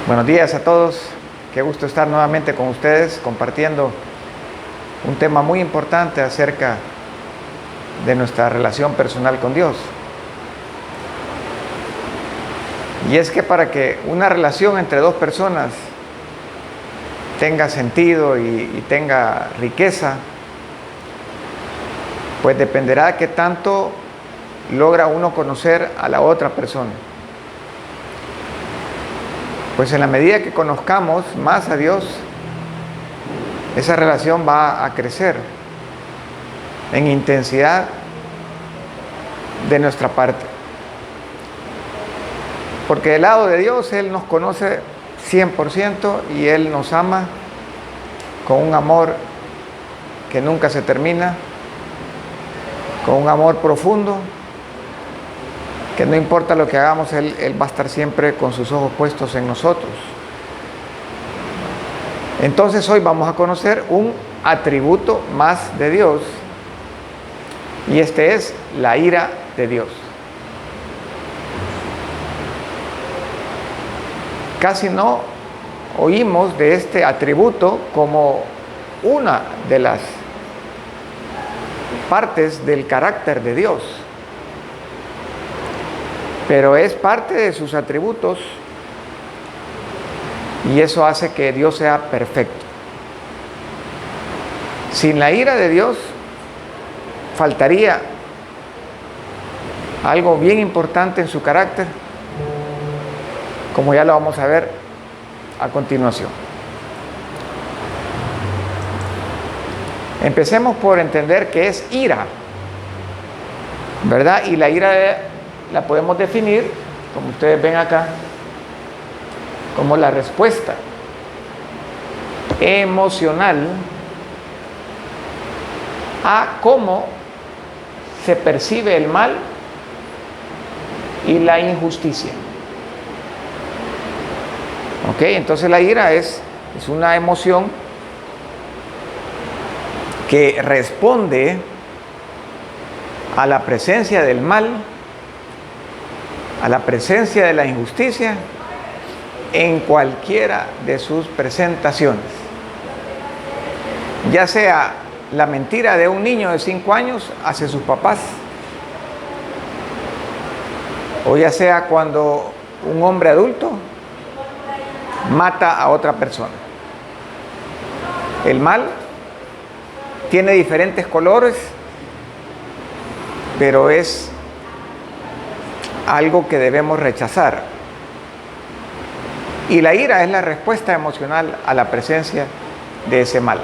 Buenos días a todos, qué gusto estar nuevamente con ustedes compartiendo un tema muy importante acerca de nuestra relación personal con Dios. Y es que para que una relación entre dos personas tenga sentido y tenga riqueza, pues dependerá de qué tanto logra uno conocer a la otra persona. Pues en la medida que conozcamos más a Dios, esa relación va a crecer en intensidad de nuestra parte. Porque del lado de Dios, Él nos conoce 100% y Él nos ama con un amor que nunca se termina, con un amor profundo, que no importa lo que hagamos, Él va a estar siempre con sus ojos puestos en nosotros. Entonces hoy vamos a conocer un atributo más de Dios, y este es la ira de Dios. Casi no oímos de este atributo como una de las partes del carácter de Dios, pero es parte de sus atributos y eso hace que Dios sea perfecto. Sin la ira de Dios faltaría algo bien importante en su carácter, como ya lo vamos a ver a continuación. Empecemos por entender qué es ira, ¿verdad? Y la ira la podemos definir, como ustedes ven acá, como la respuesta emocional a cómo se percibe el mal y la injusticia. ¿Ok? Entonces la ira es una emoción que responde a la presencia del mal, a la presencia de la injusticia en cualquiera de sus presentaciones. Ya sea la mentira de un niño de 5 años hacia sus papás, o ya sea cuando un hombre adulto mata a otra persona. El mal tiene diferentes colores, pero es algo que debemos rechazar. Y la ira es la respuesta emocional a la presencia de ese mal.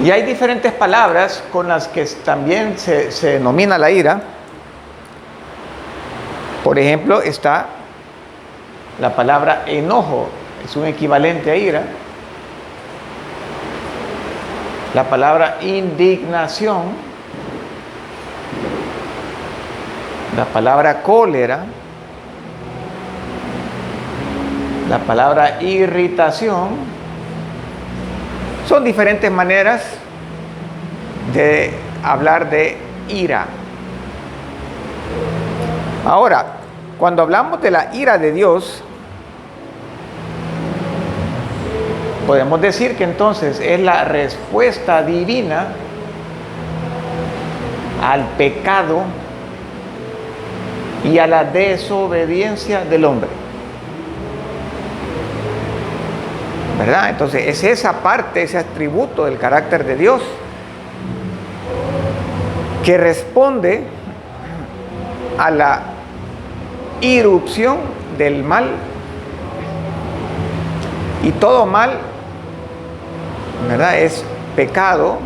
Y hay diferentes palabras con las que también se denomina la ira. Por ejemplo, está la palabra enojo, es un equivalente a ira. La palabra indignación, la palabra cólera, la palabra irritación. Son diferentes maneras de hablar de ira. Ahora, cuando hablamos de la ira de Dios, podemos decir que entonces es la respuesta divina al pecado y a la desobediencia del hombre, ¿verdad? Entonces es esa parte, ese atributo del carácter de Dios que responde a la irrupción del mal. Y todo mal, ¿verdad?, es pecado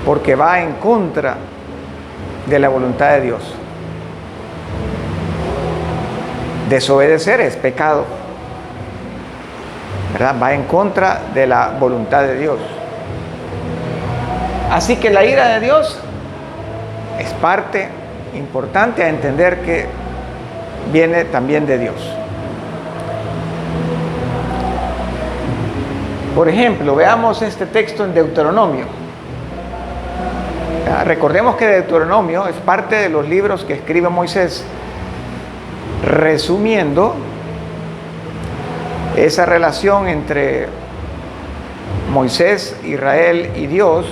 porque va en contra de la voluntad de Dios. Desobedecer es pecado, ¿verdad? Va en contra de la voluntad de Dios. Así que la ira de Dios es parte importante a entender que viene también de Dios. Por ejemplo, veamos este texto en Deuteronomio. Recordemos que Deuteronomio es parte de los libros que escribe Moisés. resumiendo esa relación entre Moisés, Israel y Dios.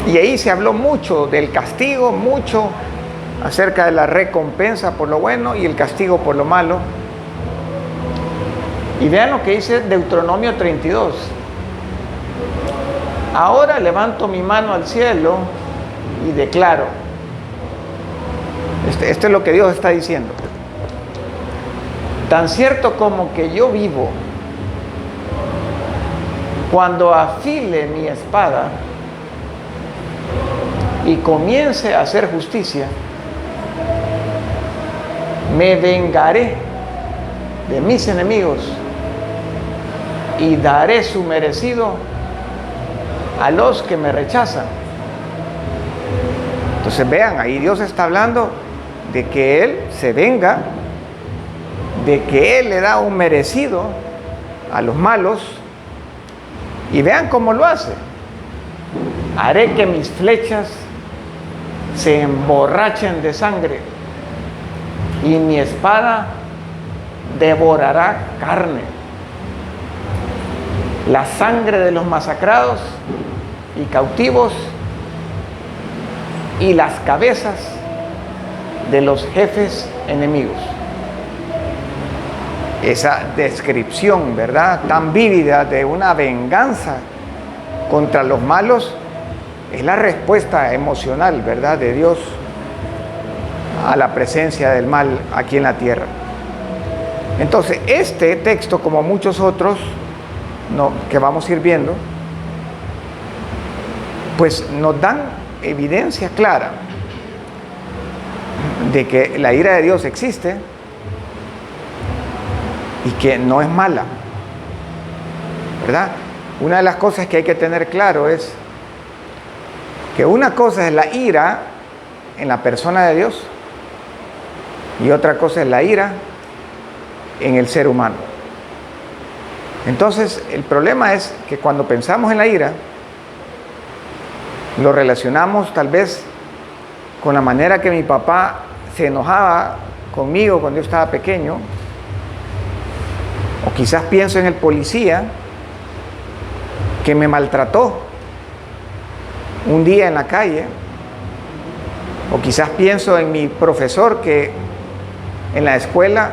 Y ahí se habló mucho del castigo, mucho acerca de la recompensa por lo bueno y el castigo por lo malo. Y vean lo que dice Deuteronomio 32. Ahora levanto mi mano al cielo y declaro. Esto es lo que Dios está diciendo. Tan cierto como que yo vivo, cuando afile mi espada y comience a hacer justicia, me vengaré de mis enemigos y daré su merecido a los que me rechazan. Entonces vean, ahí Dios está hablando de que Él se venga, de que Él le da un merecido a los malos. Y vean cómo lo hace. Haré que mis flechas se emborrachen de sangre y mi espada devorará carne. La sangre de los masacrados y cautivos y las cabezas de los jefes enemigos. Esa descripción, ¿verdad?, tan vívida de una venganza contra los malos es la respuesta emocional, ¿verdad?, de Dios a la presencia del mal aquí en la tierra. Entonces, este texto, como muchos otros que vamos a ir viendo, pues nos dan evidencia clara de que la ira de Dios existe y que no es mala, ¿verdad? Una de las cosas que hay que tener claro es que una cosa es la ira en la persona de Dios y otra cosa es la ira en el ser humano. Entonces, el problema es que cuando pensamos en la ira, lo relacionamos tal vez con la manera que mi papá se enojaba conmigo cuando yo estaba pequeño, o quizás pienso en el policía que me maltrató un día en la calle, o quizás pienso en mi profesor que en la escuela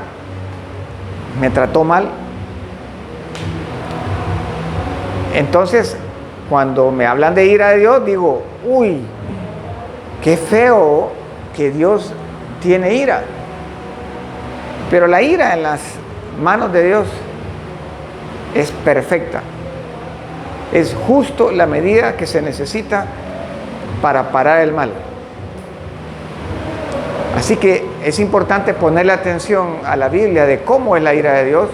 me trató mal. Entonces, cuando me hablan de ira de Dios, digo, uy, qué feo que Dios tiene ira. Pero la ira en las manos de Dios es perfecta. Es justo la medida que se necesita para parar el mal. Así que es importante ponerle atención a la Biblia de cómo es la ira de Dios,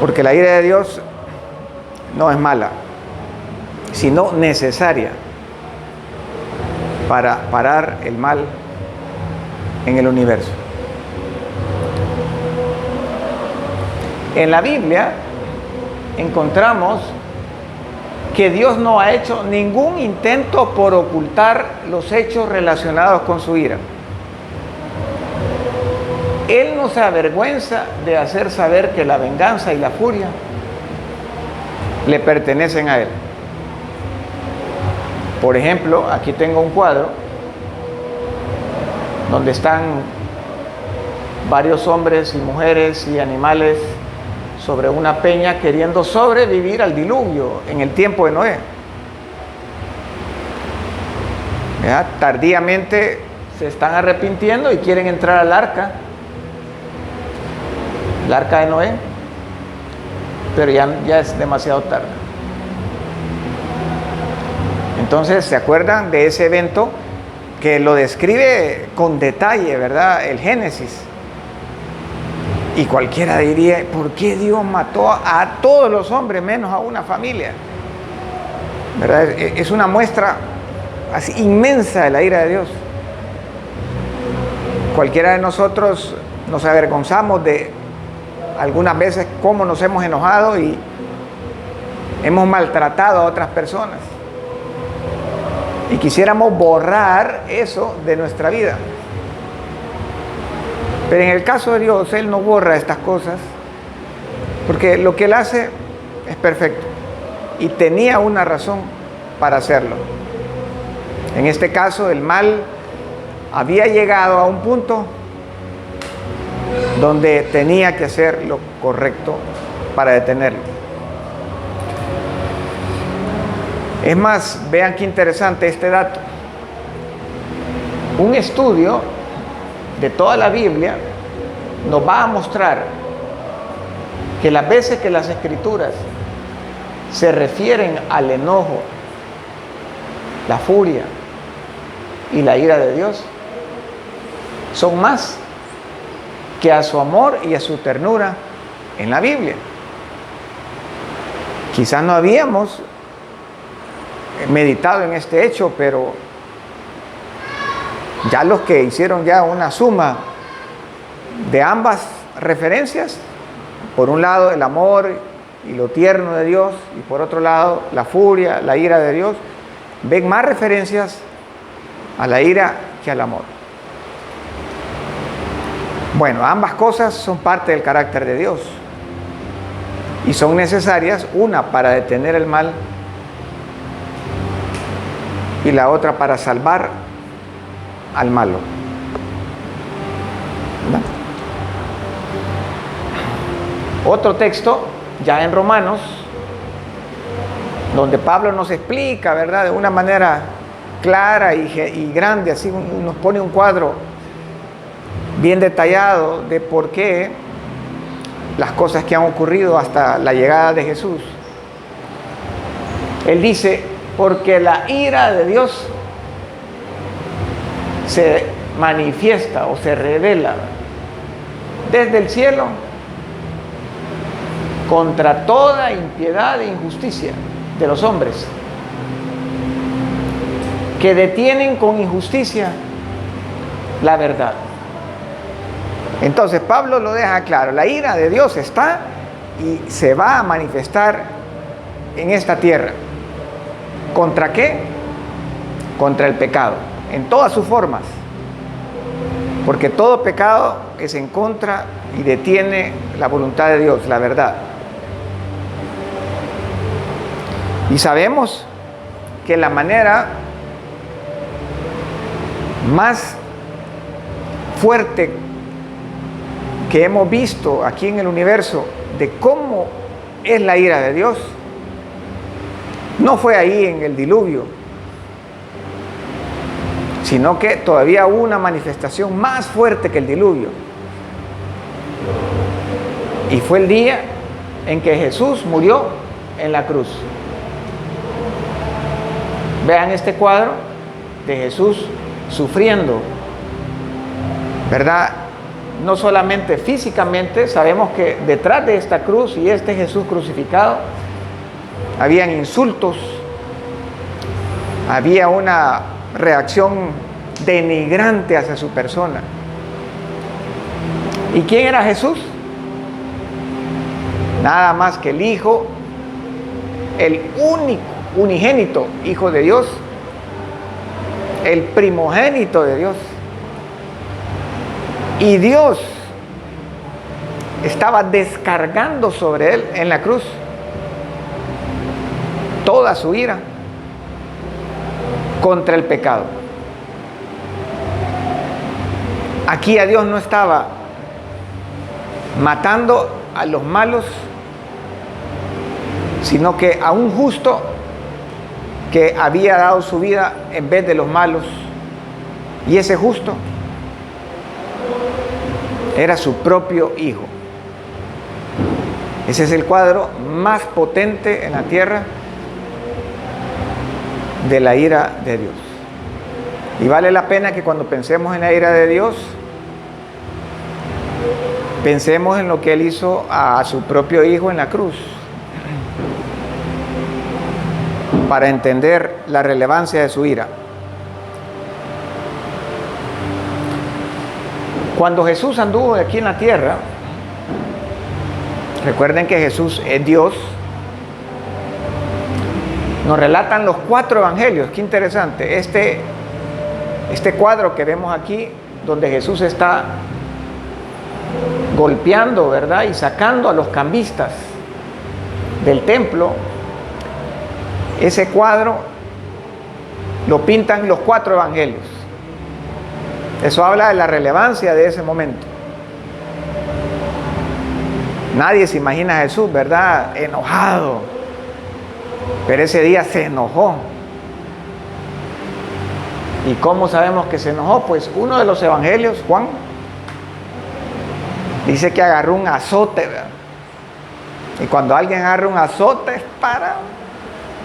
porque la ira de Dios no es mala, sino necesaria para parar el mal en el universo. En la Biblia encontramos que Dios no ha hecho ningún intento por ocultar los hechos relacionados con su ira. Él no se avergüenza de hacer saber que la venganza y la furia le pertenecen a Él. Por ejemplo, aquí tengo un cuadro donde están varios hombres y mujeres y animales sobre una peña queriendo sobrevivir al diluvio en el tiempo de Noé. ¿Verdad? Tardíamente se están arrepintiendo y quieren entrar al arca, el arca de Noé, pero ya es demasiado tarde. Entonces, ¿se acuerdan de ese evento que lo describe con detalle, ¿verdad?, el Génesis? Y cualquiera diría, ¿por qué Dios mató a todos los hombres menos a una familia? ¿Verdad? Es una muestra así inmensa de la ira de Dios. Cualquiera de nosotros nos avergonzamos de algunas veces cómo nos hemos enojado y hemos maltratado a otras personas. Y quisiéramos borrar eso de nuestra vida. Pero en el caso de Dios, Él no borra estas cosas, porque lo que Él hace es perfecto. Y tenía una razón para hacerlo. En este caso, el mal había llegado a un punto donde tenía que hacer lo correcto para detenerlo. Es más, vean qué interesante este dato. Un estudio de toda la Biblia nos va a mostrar que las veces que las Escrituras se refieren al enojo, la furia y la ira de Dios, son más que a su amor y a su ternura en la Biblia. Quizás no habíamos meditado en este hecho, pero ya los que hicieron ya una suma de ambas referencias, por un lado el amor y lo tierno de Dios, y por otro lado la furia, la ira de Dios, ven más referencias a la ira que al amor. Bueno, ambas cosas son parte del carácter de Dios y son necesarias, una para detener el mal y la otra para salvar al malo. ¿No? Otro texto, ya en Romanos, donde Pablo nos explica, ¿verdad?, de una manera clara y grande, así nos pone un cuadro bien detallado de por qué las cosas que han ocurrido hasta la llegada de Jesús. Él dice, porque la ira de Dios se manifiesta o se revela desde el cielo contra toda impiedad e injusticia de los hombres, que detienen con injusticia la verdad. Entonces Pablo lo deja claro, la ira de Dios está y se va a manifestar en esta tierra. ¿Contra qué? Contra el pecado, en todas sus formas. Porque todo pecado es en contra y detiene la voluntad de Dios, la verdad. Y sabemos que la manera más fuerte que hemos visto aquí en el universo de cómo es la ira de Dios no fue ahí en el diluvio, sino que todavía hubo una manifestación más fuerte que el diluvio. Y fue el día en que Jesús murió en la cruz. Vean este cuadro de Jesús sufriendo, ¿verdad? No solamente físicamente, sabemos que detrás de esta cruz y este Jesús crucificado, habían insultos, había una reacción denigrante hacia su persona. ¿Y quién era Jesús? Nada más que el Hijo, el único, unigénito Hijo de Dios, el primogénito de Dios. Y Dios estaba descargando sobre él en la cruz toda su ira contra el pecado. Aquí a Dios no estaba matando a los malos, sino que a un justo que había dado su vida en vez de los malos. Y ese justo era su propio Hijo. Ese es el cuadro más potente en la tierra de la ira de Dios. Y vale la pena que cuando pensemos en la ira de Dios, pensemos en lo que Él hizo a su propio Hijo en la cruz, para entender la relevancia de su ira. Cuando Jesús anduvo aquí en la tierra, recuerden que Jesús es Dios, Nos relatan los 4 evangelios. Qué interesante. Este cuadro que vemos aquí, donde Jesús está golpeando, ¿verdad? Y sacando a los cambistas del templo. Ese cuadro lo pintan los 4 evangelios. Eso habla de la relevancia de ese momento. Nadie se imagina a Jesús, ¿verdad? Enojado. Pero ese día se enojó. ¿Y cómo sabemos que se enojó? Pues uno de los evangelios, Juan, dice que agarró un azote, ¿verdad? Y cuando alguien agarra un azote es para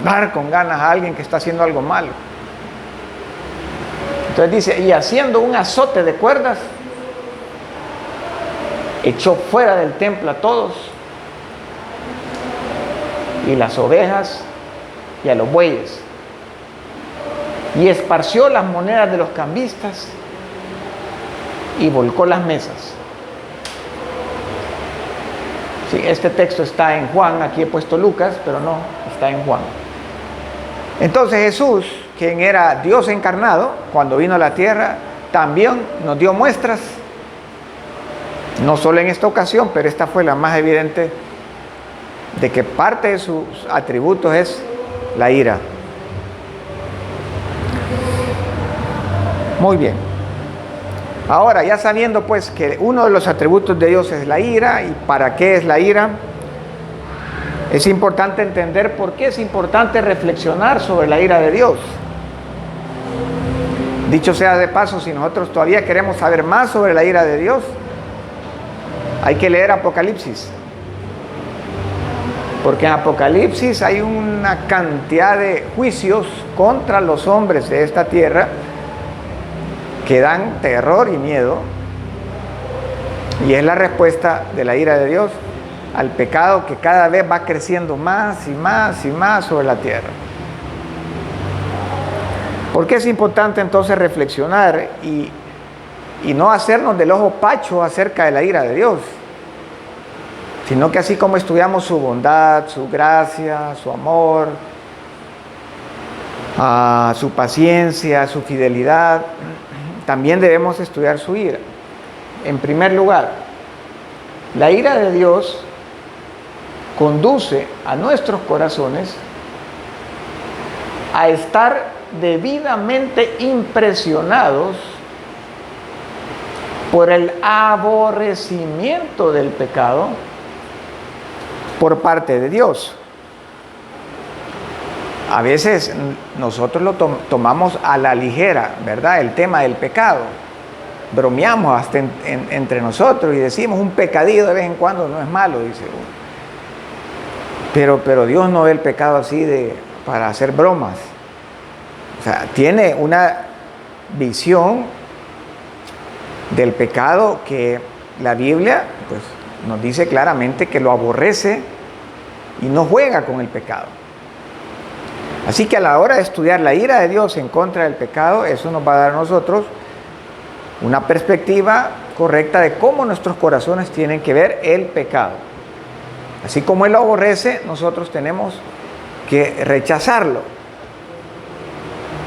dar con ganas a alguien que está haciendo algo malo. Entonces dice, y haciendo un azote de cuerdas, echó fuera del templo a todos, y las ovejas y a los bueyes, y esparció las monedas de los cambistas y volcó las mesas. Sí, este texto está en Juan, aquí he puesto Lucas, pero no, está en Juan. Entonces Jesús, quien era Dios encarnado, cuando vino a la tierra, también nos dio muestras, no solo en esta ocasión, pero esta fue la más evidente, de que parte de sus atributos es la ira. Muy bien. Ahora, ya sabiendo pues que uno de los atributos de Dios es la ira, y para qué es la ira, es importante entender por qué es importante reflexionar sobre la ira de Dios. Dicho sea de paso, si nosotros todavía queremos saber más sobre la ira de Dios, hay que leer Apocalipsis. Porque en Apocalipsis hay una cantidad de juicios contra los hombres de esta tierra que dan terror y miedo, y es la respuesta de la ira de Dios al pecado que cada vez va creciendo más y más y más sobre la tierra. ¿Por qué es importante entonces reflexionar y no hacernos del ojo pacho acerca de la ira de Dios? Sino que así como estudiamos su bondad, su gracia, su amor, su paciencia, su fidelidad, también debemos estudiar su ira. En primer lugar, la ira de Dios conduce a nuestros corazones a estar debidamente impresionados por el aborrecimiento del pecado por parte de Dios. A veces nosotros lo tomamos a la ligera, ¿verdad? El tema del pecado. Bromeamos hasta entre nosotros y decimos un pecadillo de vez en cuando no es malo, dice uno. Pero Dios no ve el pecado así para hacer bromas. O sea, tiene una visión del pecado que la Biblia pues, nos dice claramente que lo aborrece y no juega con el pecado. Así que a la hora de estudiar la ira de Dios en contra del pecado, eso nos va a dar a nosotros una perspectiva correcta de cómo nuestros corazones tienen que ver el pecado. Así como Él lo aborrece, nosotros tenemos que rechazarlo,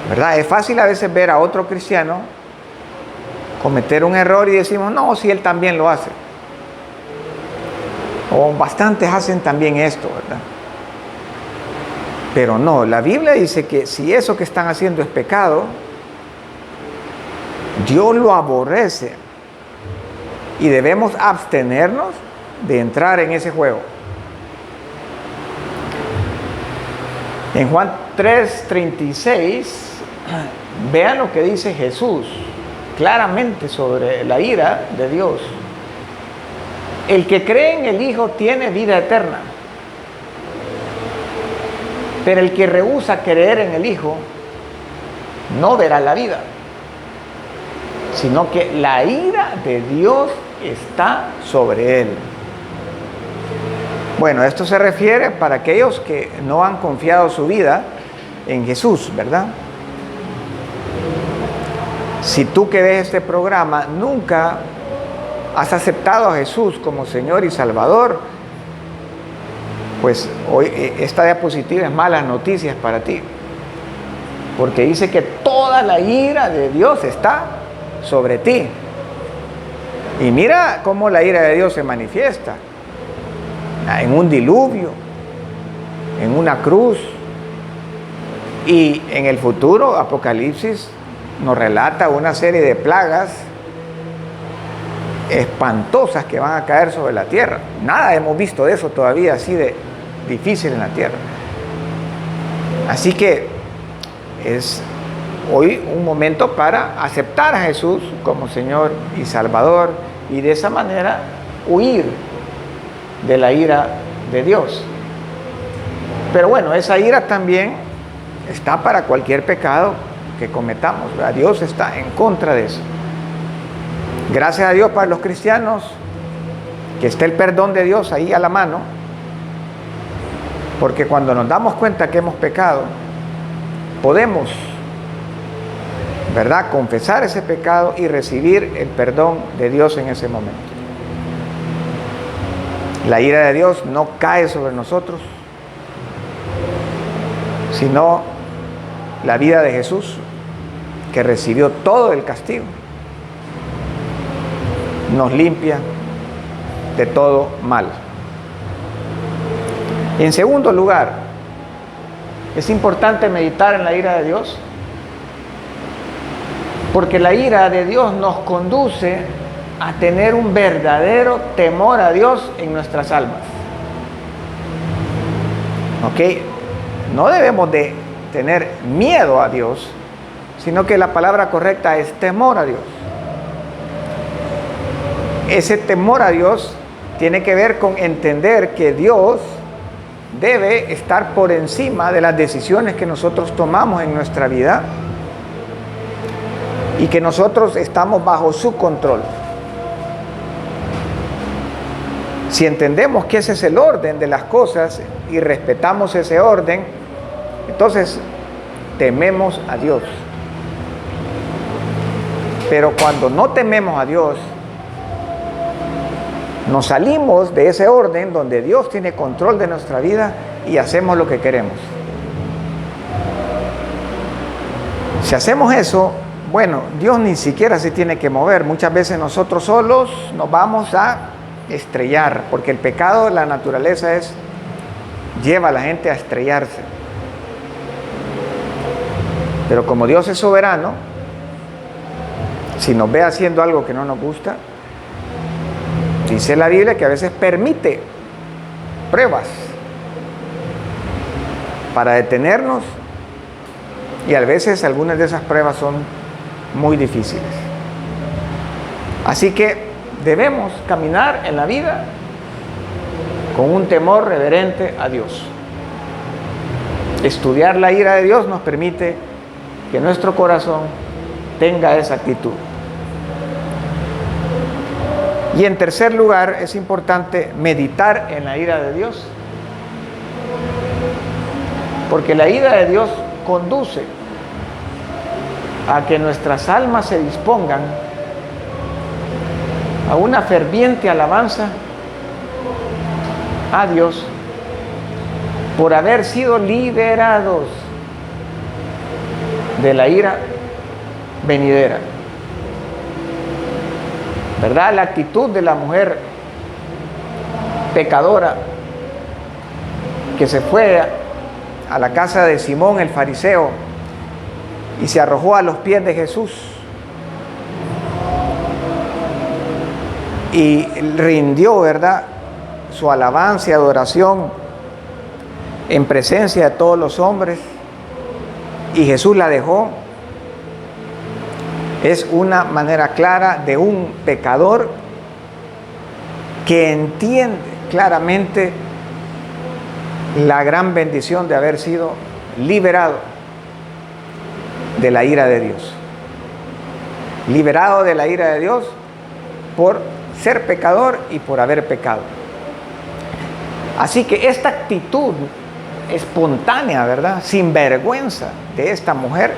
¿verdad? Es fácil a veces ver a otro cristiano cometer un error y decimos, no, si él también lo hace. O bastantes hacen también esto, ¿verdad? Pero no, la Biblia dice que si eso que están haciendo es pecado, Dios lo aborrece y debemos abstenernos de entrar en ese juego. En Juan 3:36, vean lo que dice Jesús claramente sobre la ira de Dios. El que cree en el Hijo tiene vida eterna, pero el que rehúsa creer en el Hijo no verá la vida, sino que la ira de Dios está sobre él. Bueno, esto se refiere para aquellos que no han confiado su vida en Jesús, ¿verdad? Si tú que ves este programa nunca has aceptado a Jesús como Señor y Salvador, pues hoy esta diapositiva es malas noticias para ti, porque dice que toda la ira de Dios está sobre ti. Y mira cómo la ira de Dios se manifiesta: en un diluvio, en una cruz, y en el futuro Apocalipsis nos relata una serie de plagas espantosas que van a caer sobre la tierra. Nada hemos visto de eso todavía así de difícil en la tierra. Así que es hoy un momento para aceptar a Jesús como Señor y Salvador, y de esa manera huir de la ira de Dios. Pero bueno, esa ira también está para cualquier pecado que cometamos, ¿verdad? Dios está en contra de eso. Gracias a Dios para los cristianos que esté el perdón de Dios ahí a la mano, porque cuando nos damos cuenta que hemos pecado, podemos, ¿verdad?, confesar ese pecado y recibir el perdón de Dios en ese momento. La ira de Dios no cae sobre nosotros, sino la vida de Jesús, que recibió todo el castigo, nos limpia de todo mal. En segundo lugar, es importante meditar en la ira de Dios, porque la ira de Dios nos conduce a tener un verdadero temor a Dios en nuestras almas. ¿Ok? No debemos de tener miedo a Dios, sino que la palabra correcta es temor a Dios. Ese temor a Dios tiene que ver con entender que Dios debe estar por encima de las decisiones que nosotros tomamos en nuestra vida y que nosotros estamos bajo su control. Si entendemos que ese es el orden de las cosas y respetamos ese orden, entonces tememos a Dios. Pero cuando no tememos a Dios, nos salimos de ese orden donde Dios tiene control de nuestra vida y hacemos lo que queremos. Si hacemos eso, bueno, Dios ni siquiera se tiene que mover. Muchas veces nosotros solos nos vamos a estrellar, porque el pecado, la naturaleza lleva a la gente a estrellarse. Pero como Dios es soberano, si nos ve haciendo algo que no nos gusta, dice la Biblia que a veces permite pruebas para detenernos, y a veces algunas de esas pruebas son muy difíciles. Así que debemos caminar en la vida con un temor reverente a Dios. Estudiar la ira de Dios nos permite que nuestro corazón tenga esa actitud. Y en tercer lugar, es importante meditar en la ira de Dios, porque la ira de Dios conduce a que nuestras almas se dispongan a una ferviente alabanza a Dios por haber sido liberados de la ira venidera. ¿Verdad? La actitud de la mujer pecadora que se fue a la casa de Simón el fariseo y se arrojó a los pies de Jesús y rindió, ¿verdad?, su alabanza y adoración en presencia de todos los hombres, y Jesús la dejó. Es una manera clara de un pecador que entiende claramente la gran bendición de haber sido liberado de la ira de Dios. Liberado de la ira de Dios por ser pecador y por haber pecado. Así que esta actitud espontánea, ¿verdad?, sin vergüenza de esta mujer,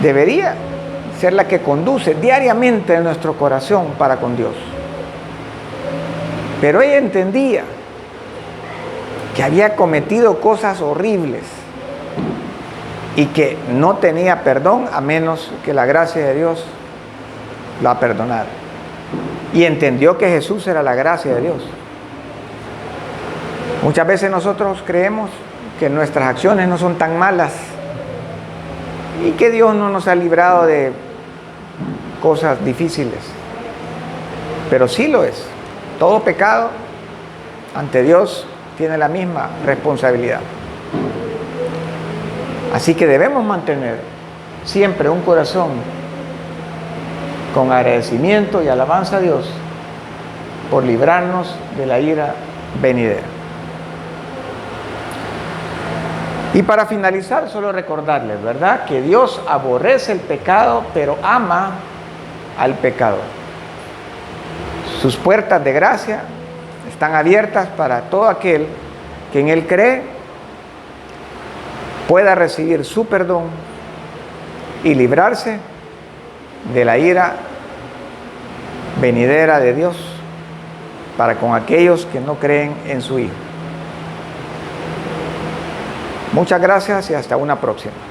debería ser la que conduce diariamente nuestro corazón para con Dios. Pero ella entendía que había cometido cosas horribles y que no tenía perdón a menos que la gracia de Dios la perdonara. Y entendió que Jesús era la gracia de Dios. Muchas veces nosotros creemos que nuestras acciones no son tan malas y que Dios no nos ha librado de cosas difíciles. Pero sí lo es. Todo pecado ante Dios tiene la misma responsabilidad. Así que debemos mantener siempre un corazón con agradecimiento y alabanza a Dios por librarnos de la ira venidera. Y para finalizar, solo recordarles, ¿verdad?, que Dios aborrece el pecado, pero ama al pecador. Sus puertas de gracia están abiertas para todo aquel que en Él cree, pueda recibir su perdón y librarse de la ira venidera de Dios para con aquellos que no creen en su Hijo. Muchas gracias y hasta una próxima.